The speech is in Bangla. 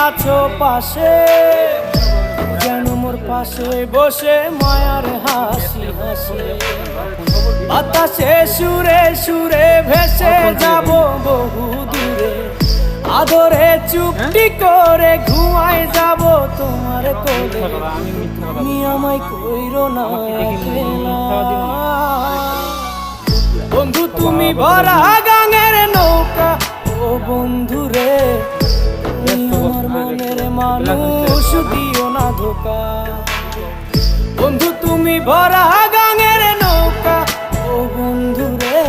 আছো পাশে, যেন মোর পাশে বসে মায়ার হাসি হাসি। বাতাসে সুরে সুরে ভেসে যাব বহু দূরে, আদরে চুপটি করে ঘুমায় যাব তোমার কোলে। তুমি আমায় কইরো না একলা, বন্ধু তুমি ভরা গাঙের নৌকা। ও বন্ধু রে, তুমি আমার মনের মানুষ, দিও না ধোকা। বন্ধু তুমি ভরা গাঙের নৌকা, ও বন্ধু রে।